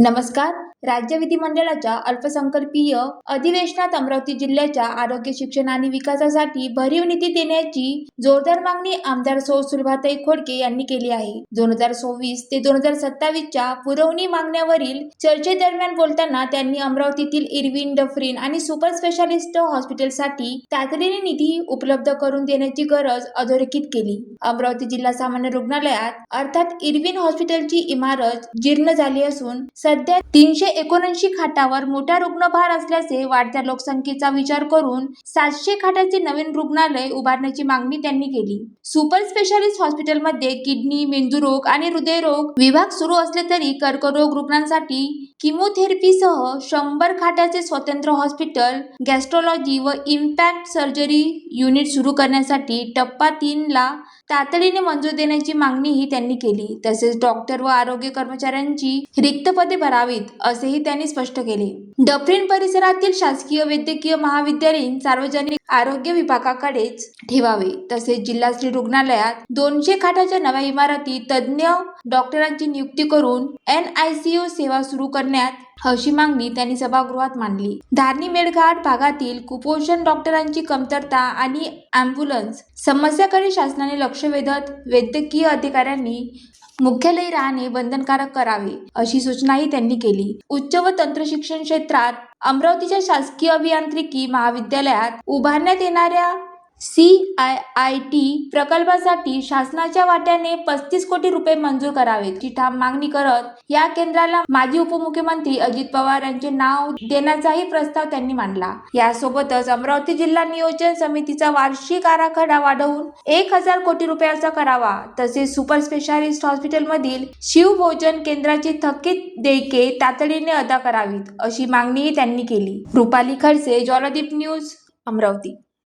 नमस्कार. राज्य विधिमंडळाच्या अल्पसंख्यकीय अधिवेशनात अमरावती जिल्ह्याच्या आरोग्य, शिक्षण आणि विकासासाठी भरीव निधी देण्याची जोरदार मागणी आमदार सौ. सुलभाताई खोडके यांनी केली आहे. 2024 ते 2027 च्या पुरवणी मागण्यावरील चर्चेदरम्यान बोलताना त्यांनी अमरावतीतील इरविन, डफरीन आणि सुपर स्पेशालिस्ट हॉस्पिटलसाठी तातडीने निधी उपलब्ध करून देण्याची गरज अधोरेखित केली. अमरावती जिल्हा सामान्य रुग्णालयात अर्थात इरविन हॉस्पिटलची इमारत जीर्ण झाली असून सध्या 379 खाटावर मोठा रुग्णभार असल्याचे वाढत्या लोकसंख्येचा विचार करून 700 खाटाचे नवीन रुग्णालय उभारण्याची मागणी त्यांनी केली. सुपर स्पेशालिस्ट हॉस्पिटलमध्ये किडनी, मेंदूरोग आणि हृदयरोग विभाग सुरू असले तरी कर्करोग रुग्णांसाठी किमोथेरपीसह 100 खाटाचे स्वतंत्र हॉस्पिटल, गॅस्ट्रोलॉजी व इम्पॅक्ट सर्जरी युनिट सुरू करण्यासाठी टप्पा 3 ला तातडीने मंजूर देण्याची मागणीही त्यांनी केली. तसेच डॉक्टर व आरोग्य कर्मचाऱ्यांची रिक्त पदे भरावीत असेही त्यांनी स्पष्ट केले. डफरीन परिसरातील शासकीय वैद्यकीय महाविद्यालयीन सार्वजनिक आरोग्य विभागाकडेच ठेवावे. तसेच जिल्हा स्त्री रुग्णालयात 200 खाटाच्या नव्या इमारतीत तज्ज्ञ डॉक्टरांची नियुक्ती करून NICU सेवा सुरू करण्यात अशी मागणी त्यांनी सभागृहात मांडली. धारणी मेळघाट भागातील कुपोषण, डॉक्टरांची कमतरता आणि ॲम्ब्युलन्स समस्याकडे शासनाने लक्ष वेधत वैद्यकीय अधिकाऱ्यांनी मुख्यालयी राहणे बंधनकारक करावे अशी सूचनाही त्यांनी केली. उच्च व तंत्र शिक्षण क्षेत्रात अमरावतीच्या शासकीय अभियांत्रिकी महाविद्यालयात उभारण्यात येणाऱ्या CIIT प्रकल्पासाठी शासनाच्या वाट्याने 35 कोटी रुपये मंजूर करावेत अशी ठाम मागणी करत या केंद्राला माजी उपमुख्यमंत्री अजित पवार यांचे नाव देण्याचाही प्रस्ताव त्यांनी मांडला. यासोबतच अमरावती जिल्हा नियोजन समितीचा वार्षिक आराखडा वाढवून 1000 कोटी रुपयाचा करावा. तसेच सुपर स्पेशालिस्ट हॉस्पिटलमधील शिवभोजन केंद्राची थकीत देयके तातडीने अदा करावीत अशी मागणीही त्यांनी केली. रुपाली खडसे, ज्वालादीप न्यूज, अमरावती.